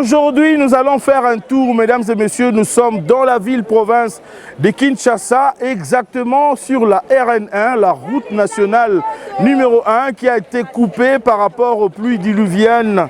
Aujourd'hui, nous allons faire un tour, mesdames et messieurs. Nous sommes dans la ville-province de Kinshasa, exactement sur la RN1, la route nationale numéro 1, qui a été coupée par rapport aux pluies diluviennes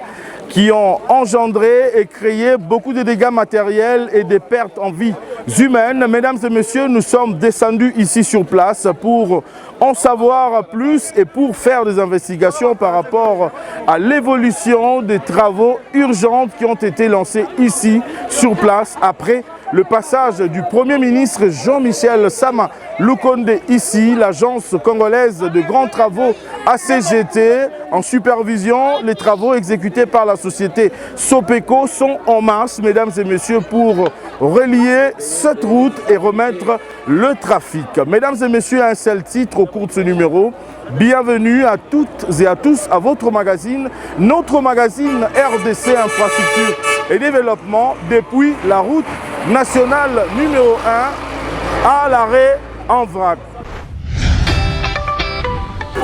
qui ont engendré et créé beaucoup de dégâts matériels et des pertes en vies humaines. Mesdames et messieurs, nous sommes descendus ici sur place pour en savoir plus et pour faire des investigations par rapport à l'évolution des travaux urgents qui ont été lancés ici sur place après le passage du Premier ministre Jean-Michel Sama Lukonde ici, l'agence congolaise de grands travaux ACGT, en supervision. Les travaux exécutés par la société Sopeco sont en marche, mesdames et messieurs, pour relier cette route et remettre le trafic. Mesdames et messieurs, un seul titre au cours de ce numéro. Bienvenue à toutes et à tous à votre magazine, notre magazine RDC Infrastructure et Développement, depuis la route nationale numéro 1 à l'arrêt en vrac.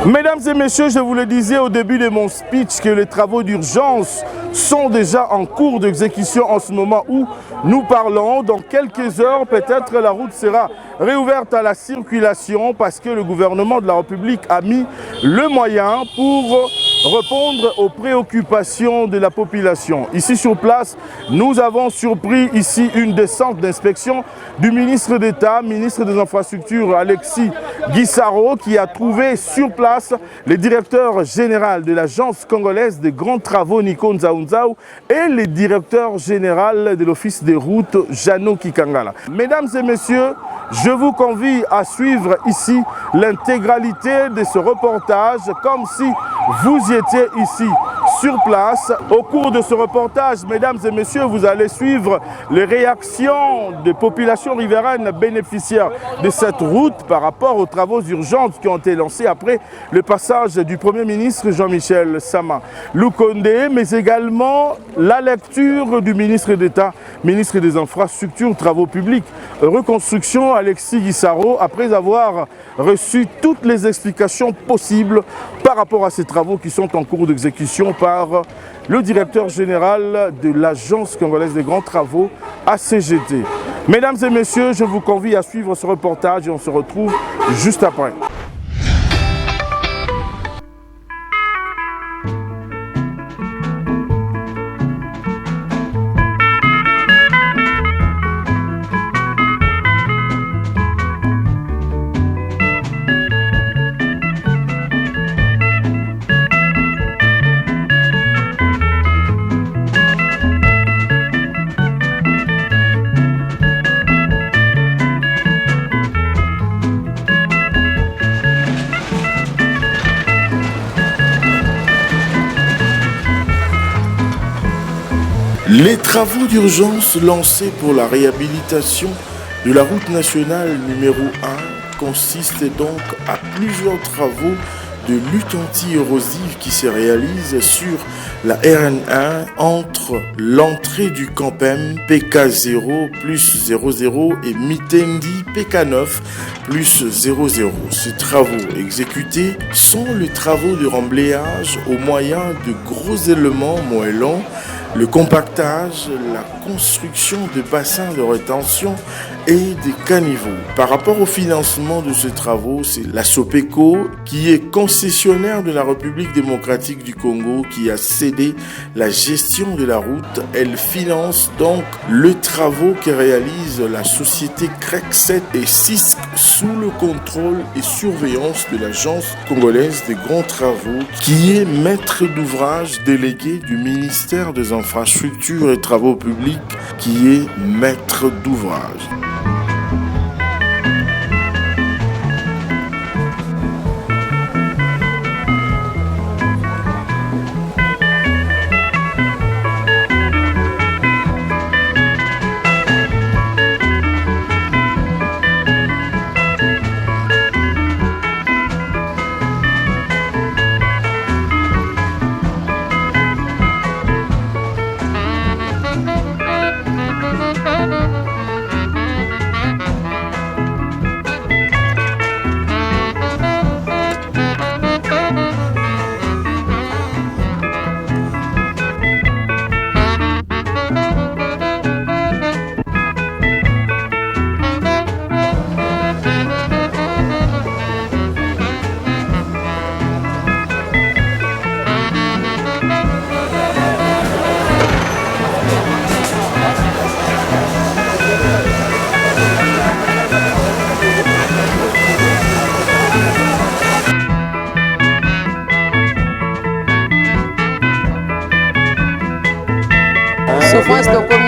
Mesdames et messieurs, je vous le disais au début de mon speech que les travaux d'urgence sont déjà en cours d'exécution en ce moment où nous parlons. Dans quelques heures, peut-être la route sera réouverte à la circulation parce que le gouvernement de la République a mis le moyen pour répondre aux préoccupations de la population. Ici sur place, nous avons surpris ici une descente d'inspection du ministre d'État, ministre des Infrastructures, Alexis Guissaro, qui a trouvé sur place le directeur général de l'agence congolaise des grands travaux Nico Nzaounzaou et le directeur général de l'office des routes Jano Kikangala. Mesdames et messieurs, je vous convie à suivre ici l'intégralité de ce reportage comme si vous étiez ici sur place. Au cours de ce reportage, mesdames et messieurs, vous allez suivre les réactions des populations riveraines bénéficiaires de cette route par rapport aux travaux urgents qui ont été lancés après le passage du Premier ministre Jean-Michel Sama Lukonde, mais également la lecture du ministre d'État, ministre des Infrastructures, Travaux publics, Reconstruction, Alexis Guissaro, après avoir reçu toutes les explications possibles par rapport à ces travaux qui sont en cours d'exécution par le directeur général de l'agence congolaise des grands travaux ACGT. Mesdames et messieurs, je vous convie à suivre ce reportage et on se retrouve juste après. Les travaux d'urgence lancés pour la réhabilitation de la route nationale numéro 1 consistent donc à plusieurs travaux de lutte anti-érosive qui se réalisent sur la RN1 entre l'entrée du Campem PK0 plus 00 et Mitendi PK9 plus 00. Ces travaux exécutés sont les travaux de remblayage au moyen de gros éléments moellons, le compactage, la construction de bassins de rétention et des caniveaux. Par rapport au financement de ces travaux, c'est la Sopeco qui est concessionnaire de la République démocratique du Congo qui a cédé la gestion de la route. Elle finance donc les travaux que réalise la société CREC 7 et CISC sous le contrôle et surveillance de l'agence congolaise des grands travaux qui est maître d'ouvrage délégué du ministère des Infrastructures et Travaux publics qui est maître d'ouvrage.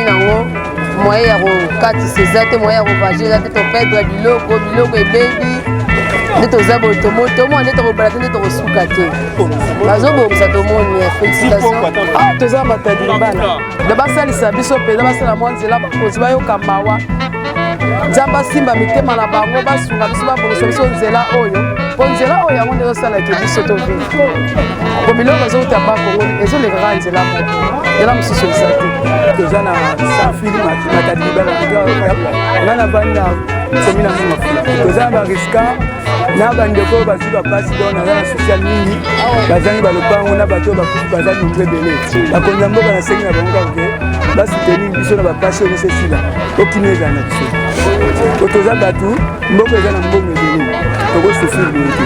nango moyen ya kokatisa eza te moyen ya kovage eza te topedre biloko ebebi nde toza boye tomona nde tokobala te nde tokosuka te bazobongisa tomoni félicitation toza batadi bana da basalisa biso mpenza basala mwa nzela bakonzi bayoka mawa nzambe asimba mitema na bango basunga biso babongisa biso nzela oyo po nzela oyo yango nde ezosalaki biso tovivre po biloko ezouta bakongo ezolekaka nzela moko nzela mosusu eza te toza na sanfili matadi libala nga na bani na komi na mafula toza na bariska na bandeko oyo bazwi bapasi don naza na social mingi bazangi balopango na bato oyo bakufi baza nombre ebele bakonzi ya mboka na sengi na bango kake basoutenir biso na bapasi oyo nyonso esila okimi ezala na biso po toza bato mboka eza na mbongo ebele tokosufrir boye te.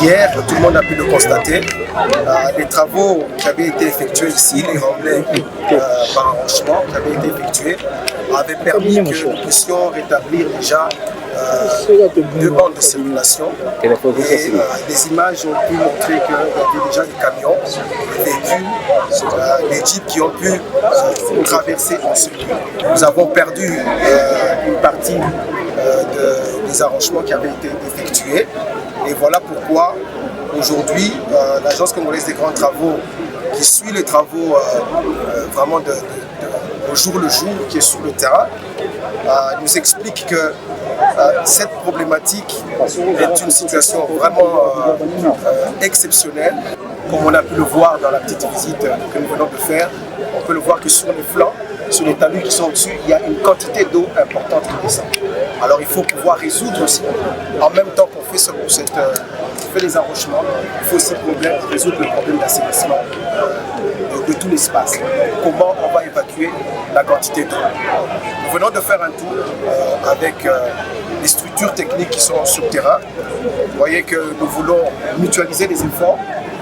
Hier, tout le monde a pu le constater. Les travaux qui avaient été effectués ici, les remblais par arrangement qui avaient été effectués, avaient permis que nous puissions rétablir déjà 2 bandes de circulation. Et les images ont pu montrer qu'il y avait déjà des camions, des véhicules, des jeeps qui ont pu traverser ensuite. Nous avons perdu une partie des arrangements qui avaient été effectués. Et voilà pourquoi aujourd'hui, l'Agence congolaise des grands travaux, qui suit les travaux vraiment au jour le jour, qui est sur le terrain, nous explique que cette problématique est une situation vraiment exceptionnelle. Comme on a pu le voir dans la petite visite que nous venons de faire, on peut le voir que sur les flancs, sur les talus qui sont au-dessus, il y a une quantité d'eau importante qui descend. Alors il faut pouvoir résoudre aussi, en même temps qu'on fait les arrangements, il faut aussi résoudre le problème d'assainissement de tout l'espace. Comment on va évacuer la quantité d'eau. Nous venons de faire un tour avec les structures techniques qui sont sur le terrain. Vous voyez que nous voulons mutualiser les efforts,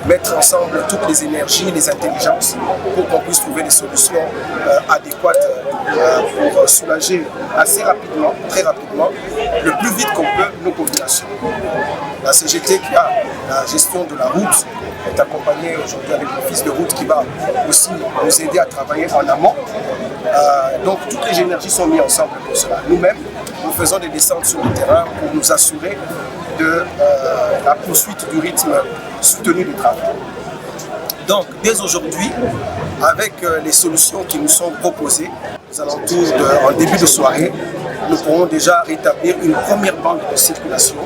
mettre ensemble toutes les énergies, les intelligences pour qu'on puisse trouver des solutions adéquates pour soulager assez rapidement, très rapidement, le plus vite qu'on peut nos populations. La CGT qui a la gestion de la route est accompagnée aujourd'hui avec l'office de route qui va aussi nous aider à travailler en amont. Donc toutes les énergies sont mises ensemble pour cela. Nous-mêmes, nous faisons des descentes sur le terrain pour nous assurer de la poursuite du rythme soutenu du travail. Donc, dès aujourd'hui, avec les solutions qui nous sont proposées, aux alentours en début de soirée, nous pourrons déjà rétablir une première bande de circulation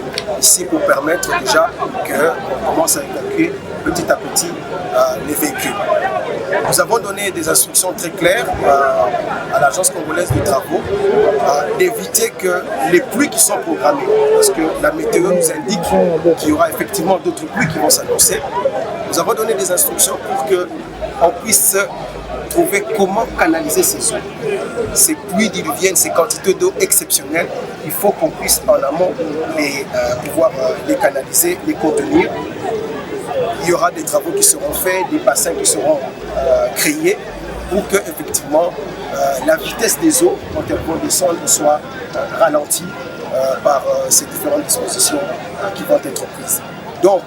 ici pour permettre déjà qu'on commence à évacuer petit à petit les véhicules. Nous avons donné des instructions très claires à l'Agence congolaise de travaux d'éviter que les pluies qui sont programmées, parce que la météo nous indique qu'il y aura effectivement d'autres pluies qui vont s'annoncer. Nous avons donné des instructions pour qu'on puisse trouver comment canaliser ces eaux. Ces pluies diluviennes, ces quantités d'eau exceptionnelles, il faut qu'on puisse en amont pouvoir les canaliser, les contenir. Il y aura des travaux qui seront faits, des bassins qui seront créés pour que effectivement la vitesse des eaux quand elles vont descendre soit ralentie par ces différentes dispositions qui vont être prises. Donc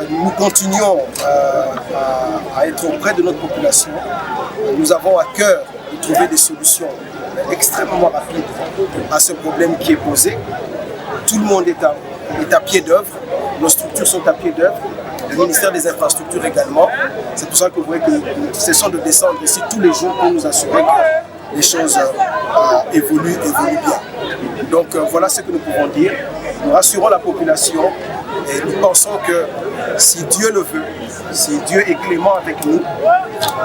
nous continuons à être auprès de notre population. Nous avons à cœur de trouver des solutions extrêmement rapides à ce problème qui est posé. Tout le monde est à pied d'œuvre, nos structures sont à pied d'œuvre, le ministère des Infrastructures également. C'est pour ça que vous voyez que nous cessons de descendre ici tous les jours pour nous assurer que les choses évoluent bien. Donc voilà ce que nous pouvons dire. Nous rassurons la population et nous pensons que si Dieu le veut, si Dieu est clément avec nous,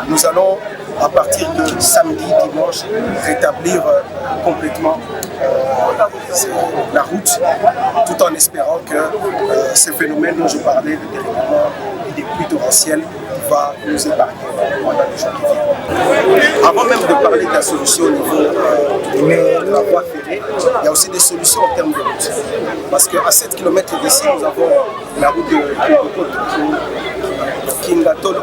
nous allons à partir de samedi, dimanche, rétablir complètement la route, tout en espérant que ce phénomène dont je parlais, de dérèglement et des pluies torrentielles, va nous épargner pendant les jours qui viennent. Avant même de parler de la solution au niveau de la voie ferrée, il y a aussi des solutions en termes de route. Parce qu'à 7 km d'ici, nous avons la route de Kingatolo,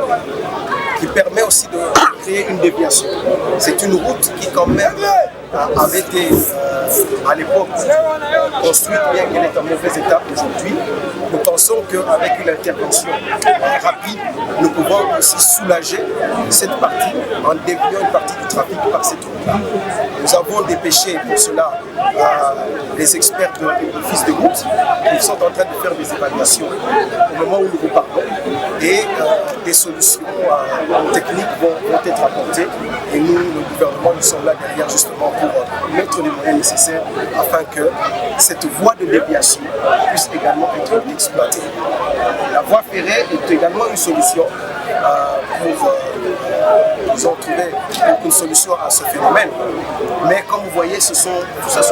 qui permet aussi de créer une déviation. C'est une route qui quand même avait été à l'époque construite, bien qu'elle est en mauvais état aujourd'hui. Nous pensons qu'avec une intervention rapide, nous pouvons aussi soulager cette partie en déviant une partie du trafic par cette route-là. Nous avons dépêché pour cela les experts de l'office de route qui sont en train de faire des évaluations au moment où nous vous parlons et des solutions techniques vont être apportées et nous, le gouvernement, nous sommes là derrière justement pour mettre les moyens nécessaires afin que cette voie de déviation puisse également être exploitée. La voie ferrée est également une solution pour trouver une solution à ce phénomène. Mais comme vous voyez, ce sont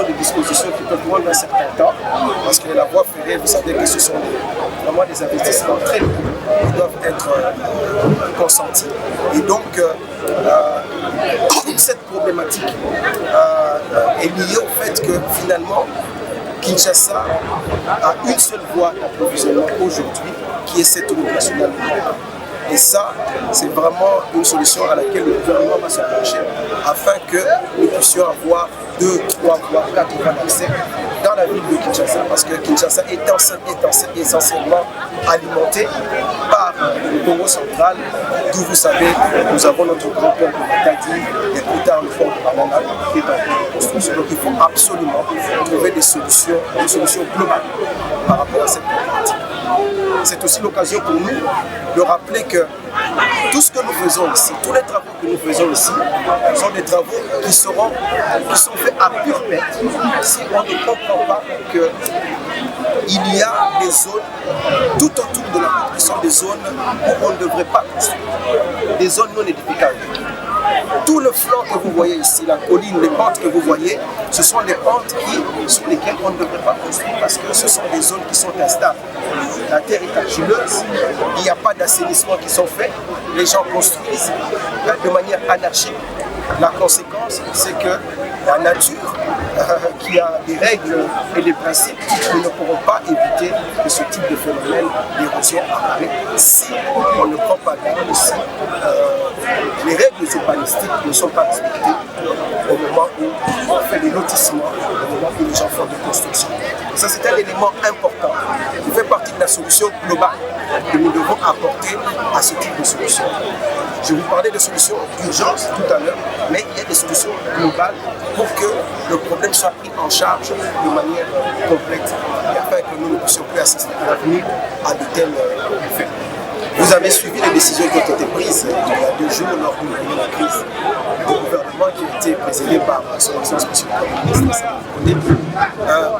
des dispositions qui peuvent prendre un certain temps parce que la voie ferrée, vous savez que ce sont vraiment des investissements très lourds qui doivent être consentis. Et donc, toute cette problématique est liée au fait que finalement, Kinshasa a une seule voie d'approvisionnement aujourd'hui, qui est cette route nationale. Et ça, c'est vraiment une solution à laquelle le gouvernement va se pencher afin que nous puissions avoir 2, 3 voies, 4 voies d'accès dans la ville de Kinshasa. Parce que Kinshasa est essentiellement alimenté par le Congo central, d'où vous savez, nous avons notre grand pont de Matadi et plus tard le pont de Banana qui est en construction. Donc il faut absolument trouver des solutions globales par rapport à cette problématique. C'est aussi l'occasion pour nous de rappeler que tout ce que nous faisons ici, tous les travaux que nous faisons ici, sont des travaux qui sont faits à pure perte. Si on ne comprend pas qu'il y a des zones tout autour de la route qui sont des zones où on ne devrait pas construire, des zones non édificables. Tout le flanc que vous voyez ici, la colline, les pentes que vous voyez, ce sont des pentes sur lesquelles on ne devrait pas construire parce que ce sont des zones qui sont instables. La terre est argileuse, il n'y a pas d'assainissement qui sont faits, les gens construisent de manière anarchique. La conséquence, c'est que la nature, qui a des règles et des principes, nous ne pourrons pas éviter que ce type de phénomène d'érosion apparaisse si on ne prend pas garde, si les règles urbanistiques ne sont pas respectées au moment où on fait des lotissements, au moment où les gens font des constructions. Ça, c'est un élément important qui fait partie de la solution globale que nous devons apporter à ce type de solution. Je vous parlais de solutions d'urgence tout à l'heure, mais il y a des solutions globales pour que le problème soit pris en charge de manière complète afin que nous ne puissions plus assister à l'avenir à de tels faits. Vous avez suivi les décisions qui ont été prises il y a 2 jours lors d'une réunion de crise du gouvernement qui a été présidé par son excellence monsieur le ministre.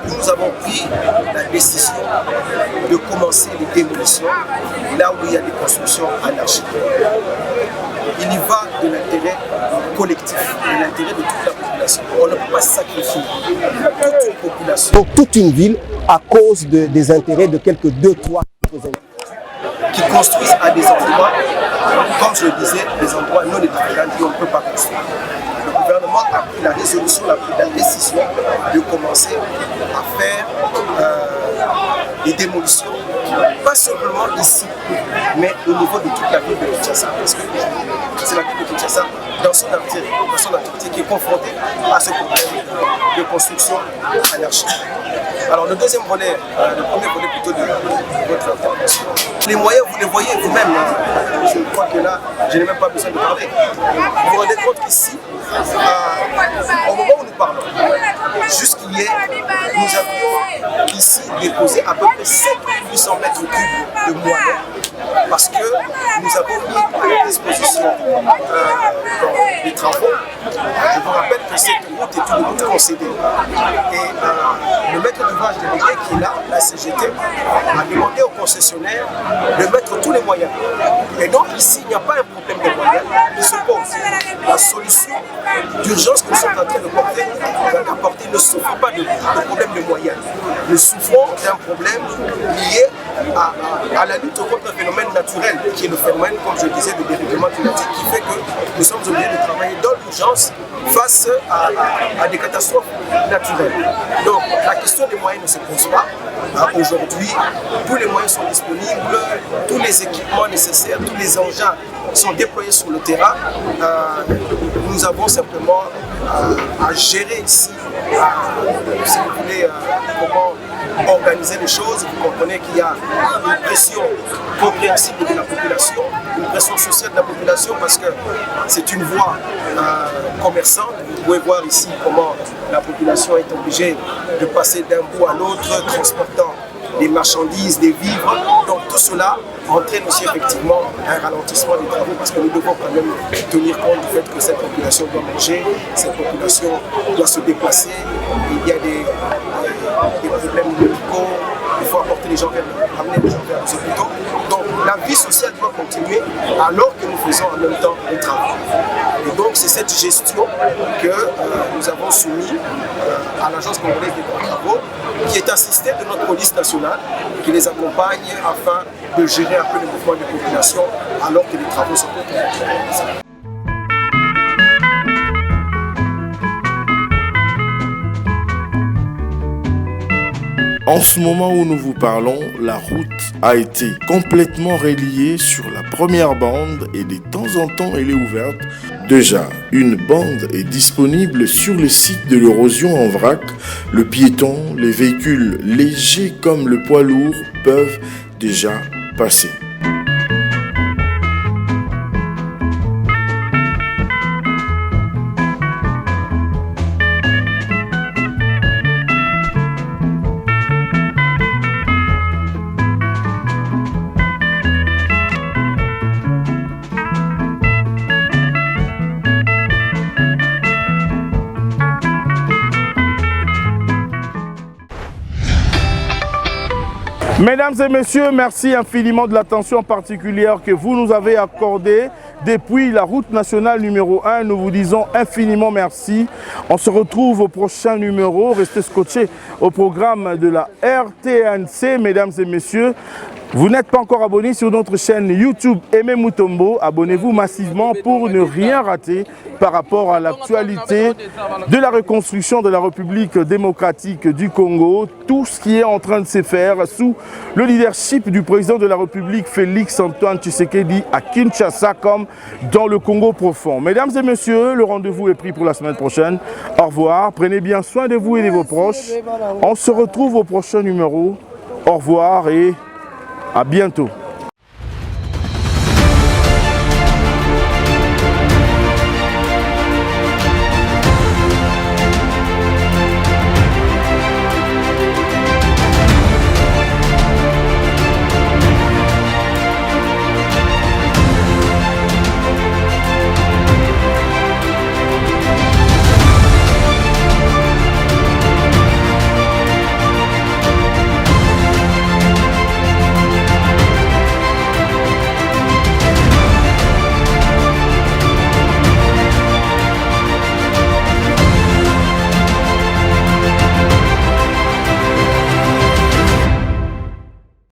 Nous avons pris la décision de commencer les démolitions là où il y a des constructions anarchiques. Il y va de l'intérêt collectif, de l'intérêt de toute la population. On ne peut pas sacrifier toute une population. Donc toute une ville à cause des intérêts de quelques 2, 3 qui construisent à des endroits, comme je le disais, des endroits non édificables où on ne peut pas construire. Le gouvernement a pris la résolution, a pris la décision de commencer à faire des démolitions, pas seulement ici, mais au niveau de toute la ville de Kinshasa. Parce que c'est la ville de Kinshasa, dans son activité qui est confrontée à ce problème de construction anarchique. Alors le deuxième volet, le premier volet plutôt de votre intervention, les moyens vous les voyez vous-même. Je crois que là, je n'ai même pas besoin de parler. Vous vous rendez compte qu'ici, au moment où nous parlons, jusqu'hier, nous avions ici déposé à peu près 5800 mètres cubes de moyens parce que nous avons mis à la disposition des travaux. Je vous rappelle que cette route est une route concédée. Et le maître d'ouvrage délégué qui est là, la CGT, a demandé au concessionnaire de mettre tous les moyens. Et donc ici, il n'y a pas un problème de moyens qui se pose. La solution d'urgence que nous sommes en train d'apporter ne souffre pas de problème de moyens. Nous souffrons d'un problème lié à la lutte contre un phénomène naturel, qui est le phénomène, comme je disais, de dérèglement climatique, qui fait que nous sommes obligés de travailler dans l'urgence face à des catastrophes naturelles. Donc la question des moyens ne se pose pas. Aujourd'hui, tous les moyens sont disponibles, tous les équipements nécessaires, tous les engins sont déployés sur le terrain. Nous avons simplement à gérer ici, si vous voulez, comment organiser les choses. Vous comprenez qu'il y a une pression compréhensible de la population, une pression sociale de la population parce que c'est une voie commerçante. Vous pouvez voir ici comment la population est obligée de passer d'un bout à l'autre, transportant des marchandises, des vivres. Donc tout cela entraîne aussi effectivement un ralentissement des travaux parce que nous devons quand même tenir compte du fait que cette population doit manger, cette population doit se déplacer. Il y a des problèmes médicaux, il faut apporter les gens amener les gens vers les hôpitaux. Donc la vie sociale doit continuer alors que nous faisons en même temps le travail. Et donc c'est cette gestion que nous avons soumise à l'Agence congolaise des travaux, qui est assistée de notre police nationale, qui les accompagne afin de gérer un peu le mouvement des populations alors que les travaux sont en train. En ce moment où nous vous parlons, la route a été complètement reliée sur la première bande et de temps en temps elle est ouverte. Déjà, une bande est disponible sur le site de l'érosion en vrac. Le piéton, les véhicules légers comme le poids lourd peuvent déjà passer. Mesdames et messieurs, merci infiniment de l'attention particulière que vous nous avez accordée depuis la route nationale numéro 1. Nous vous disons infiniment merci. On se retrouve au prochain numéro. Restez scotchés au programme de la RTNC, mesdames et messieurs. Vous n'êtes pas encore abonné sur notre chaîne YouTube Aimé Mutombo. Abonnez-vous massivement pour ne rien rater par rapport à l'actualité de la reconstruction de la République démocratique du Congo. Tout ce qui est en train de se faire sous le leadership du président de la République, Félix Antoine Tshisekedi, à Kinshasa comme dans le Congo profond. Mesdames et messieurs, le rendez-vous est pris pour la semaine prochaine. Au revoir, prenez bien soin de vous et de vos proches. On se retrouve au prochain numéro. Au revoir et à bientôt.